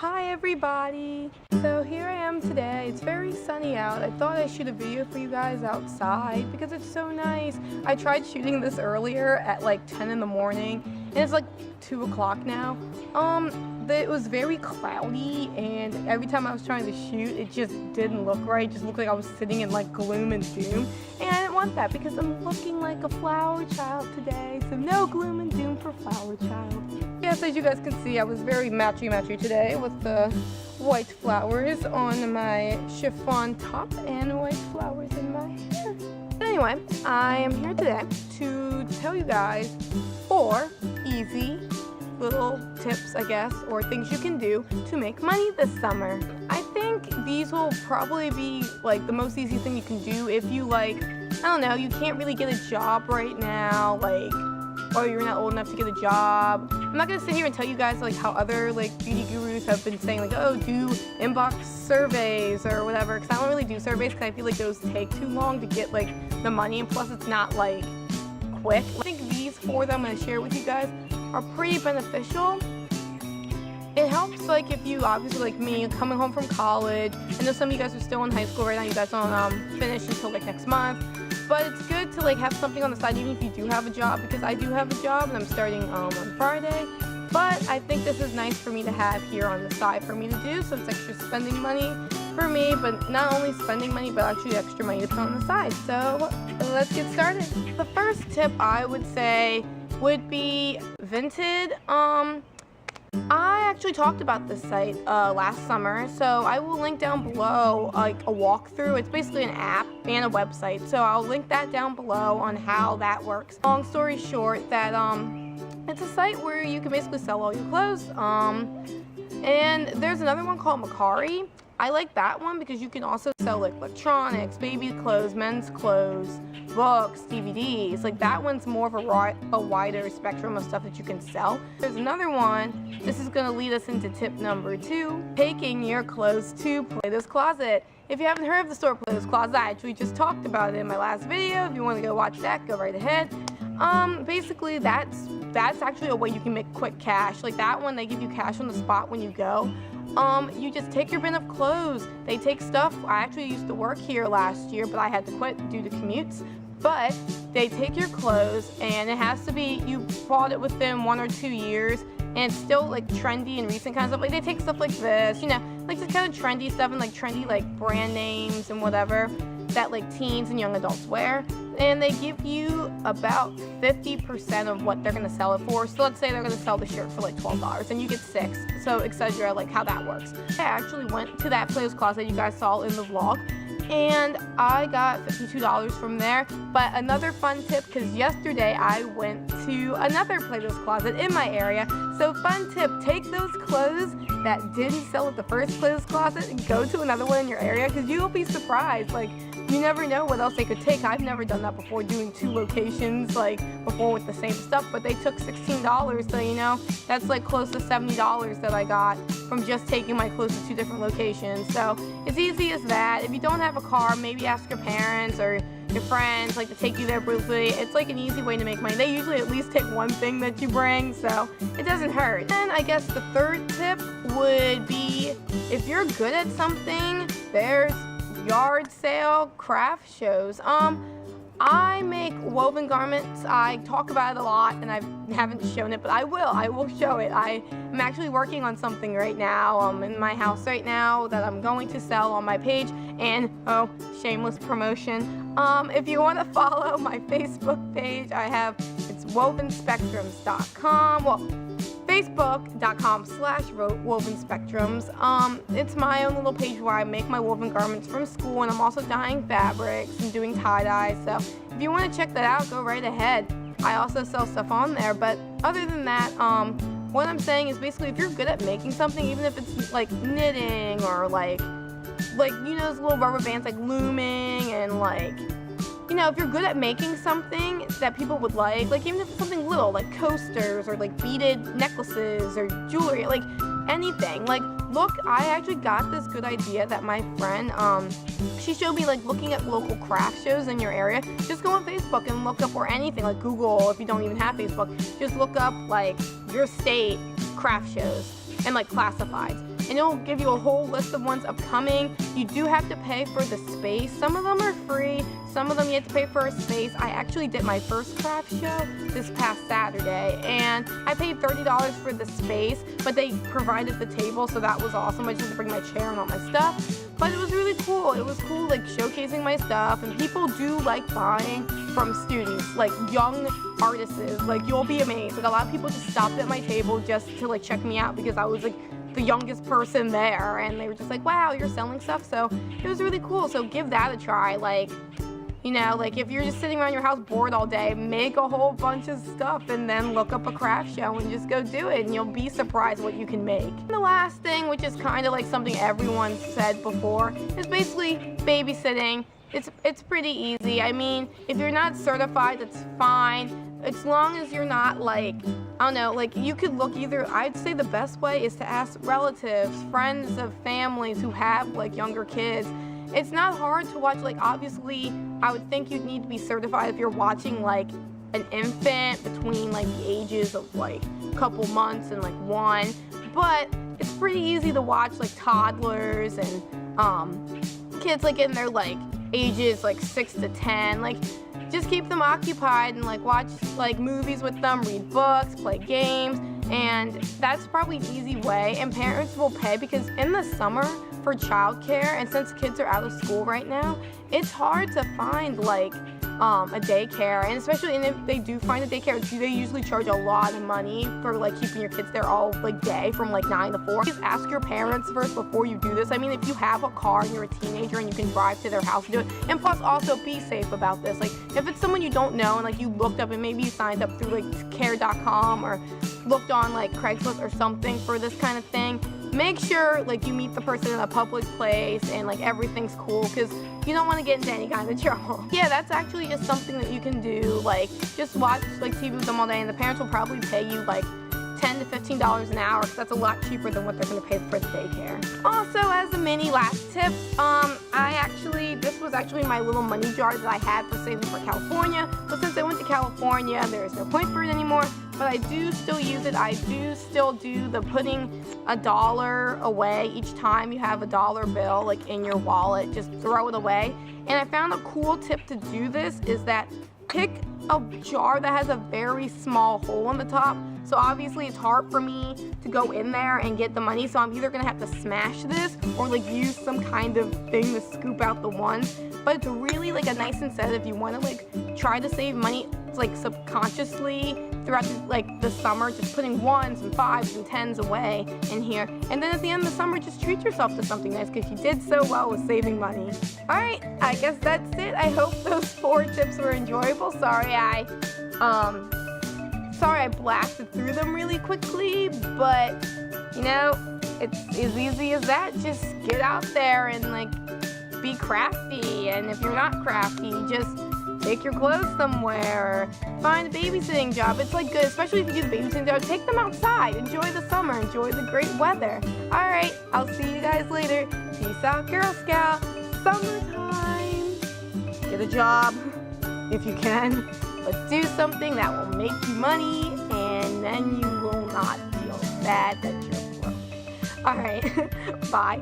Hi everybody! So here I am today. It's very sunny out. I thought I'd shoot a video for you guys outside because it's so nice. I tried shooting this earlier at like 10 in the morning and it's like 2 o'clock now. It was very cloudy and every time I was trying to shoot it just didn't look right. It just looked like I was sitting in like gloom and doom, and I didn't want that because I'm looking like a flower child today. So no gloom and doom for flower child. Yes, as you guys can see, I was very matchy today with the white flowers on my chiffon top and white flowers in my hair. But anyway, I am here today to tell you guys 4 easy little tips, I guess, or things you can do to make money this summer. I think these will probably be like the most easy thing you can do if you like, I don't know, you can't really get a job right now, like, or you're not old enough to get a job. I'm not gonna sit here and tell you guys like how other like beauty gurus have been saying like, oh, do inbox surveys or whatever, because I don't really do surveys because I feel like those take too long to get like the money, and plus it's not like quick. I think these 4 that I'm gonna share with you guys are pretty beneficial. It helps like if you obviously like me coming home from college. I know some of you guys are still in high school right now. You guys don't finish until like next month. But it's good to like have something on the side even if you do have a job, because I do have a job and I'm starting on Friday. But I think this is nice for me to have here on the side for me to do, so it's extra spending money for me, but not only spending money but actually extra money to put on the side. So let's get started. The first tip I would say would be Vinted. I actually talked about this site last summer, so I will link down below like a walkthrough. It's basically an app and a website, so I'll link that down below on how that works. Long story short, that it's a site where you can basically sell all your clothes. And there's another one called Macari. I like that one because you can also sell like electronics, baby clothes, men's clothes, books, DVDs. Like that one's more of a wider spectrum of stuff that you can sell. There's another one. This is going to lead us into tip number 2, taking your clothes to Play-This Closet. If you haven't heard of the store Play-This Closet, I actually just talked about it in my last video. If you want to go watch that, go right ahead. Basically that's actually a way you can make quick cash. Like that one, they give you cash on the spot when you go. You just take your bin of clothes. They take stuff. I actually used to work here last year, but I had to quit due to commutes. But they take your clothes, and it has to be, you bought it within 1 or 2 years, and it's still like trendy and recent kind of stuff. Like they take stuff like this, you know, like this kind of trendy stuff and like trendy like brand names and whatever that like teens and young adults wear, and they give you about 50% of what they're going to sell it for. So let's say they're going to sell the shirt for like $12 and you get 6, so etc., like how that works. I actually went to that Play-This Closet you guys saw in the vlog, and I got $52 from there. But another fun tip, because yesterday I went to another Play-This Closet in my area, so fun tip, take those clothes that didn't sell at the first Play-This Closet and go to another one in your area, because you'll be surprised. Like, you never know what else they could take. I've never done that before, doing 2 locations like before with the same stuff, but they took $16, so you know, that's like close to $70 that I got from just taking my clothes to 2 different locations. So it's easy as that. If you don't have a car, maybe ask your parents or your friends like to take you there briefly. It's like an easy way to make money. They usually at least take 1 thing that you bring, so it doesn't hurt. And I guess the third tip would be, if you're good at something, there's yard sale craft shows. I make woven garments. I talk about it a lot and I haven't shown it, but I will show it. I'm actually working on something right now in my house right now that I'm going to sell on my page. And oh, shameless promotion, if you want to follow my Facebook page, it's wovenspectrums.com. well, facebook.com/wovenspectrums. It's my own little page where I make my woven garments from school, and I'm also dyeing fabrics and doing tie-dye, so if you want to check that out, go right ahead. I also sell stuff on there, but other than that, what I'm saying is basically if you're good at making something, even if it's like knitting or like you know, those little rubber bands like looming, and like, you know, if you're good at making something that people would like even if it's something little, like coasters or like beaded necklaces or jewelry, like anything. Like, look, I actually got this good idea that my friend, she showed me, like, looking at local craft shows in your area. Just go on Facebook and look up, or anything, like Google, if you don't even have Facebook. Just look up, like, your state craft shows and, like, classifieds. and it'll give you a whole list of ones upcoming. You do have to pay for the space. Some of them are free, some of them you have to pay for a space. I actually did my first craft show this past Saturday, and I paid $30 for the space, but they provided the table, so that was awesome. I just had to bring my chair and all my stuff. But it was really cool. It was cool, like, showcasing my stuff, and people do like buying from students, like young artists. Like, you'll be amazed. Like, a lot of people just stopped at my table just to like check me out because I was like the youngest person there, and they were just like, wow, you're selling stuff. So it was really cool. So give that a try. Like, you know, like if you're just sitting around your house bored all day, make a whole bunch of stuff and then look up a craft show and just go do it, and you'll be surprised what you can make. And the last thing, which is kind of like something everyone said before, is basically babysitting. It's pretty easy. I mean, if you're not certified, that's fine. As long as you're not like, I don't know, like you could look either, I'd say the best way is to ask relatives, friends of families who have like younger kids. It's not hard to watch. Like, obviously, I would think you'd need to be certified if you're watching like an infant between like the ages of like a couple months and like 1. But it's pretty easy to watch like toddlers and kids like in their like ages like 6 to 10. Like, just keep them occupied and like watch like movies with them, read books, play games, and that's probably an easy way. And parents will pay because in the summer for childcare, and since kids are out of school right now, it's hard to find like a daycare, and especially if they do find a daycare, they usually charge a lot of money for like keeping your kids there all like day from like 9 to 4. Just ask your parents first before you do this. I mean, if you have a car and you're a teenager and you can drive to their house and do it, and plus also be safe about this. Like, if it's someone you don't know and like you looked up and maybe you signed up through like care.com or looked on like Craigslist or something for this kind of thing, make sure like you meet the person in a public place and like everything's cool, because you don't want to get into any kind of trouble. Yeah, that's actually just something that you can do. Like, just watch like TV with them all day, and the parents will probably pay you like $10 to $15 an hour, because that's a lot cheaper than what they're going to pay for the daycare. Also, as a mini last tip, this was actually my little money jar that I had for saving for California. But since I went to California, there is no point for it anymore. But I do still use it. I do still do the putting $1 away each time you have a dollar bill like in your wallet. Just throw it away. And I found a cool tip to do this is that pick a jar that has a very small hole in the top. So obviously it's hard for me to go in there and get the money, so I'm either gonna have to smash this or like use some kind of thing to scoop out the ones. But it's really like a nice incentive if you wanna like try to save money like subconsciously throughout the summer, just putting 1s and 5s and 10s away in here. And then at the end of the summer, just treat yourself to something nice because you did so well with saving money. Alright, I guess that's it. I hope those 4 tips were enjoyable. Sorry I blasted through them really quickly, but you know, it's as easy as that. Just get out there and like be crafty, and if you're not crafty, just take your clothes somewhere, find a babysitting job. It's like good, especially if you do the babysitting job, take them outside, enjoy the summer, enjoy the great weather. Alright, I'll see you guys later. Peace out, Girl Scout. Summertime. Get a job if you can. But do something that will make you money, and then you will not feel bad that you're broke. Alright, bye.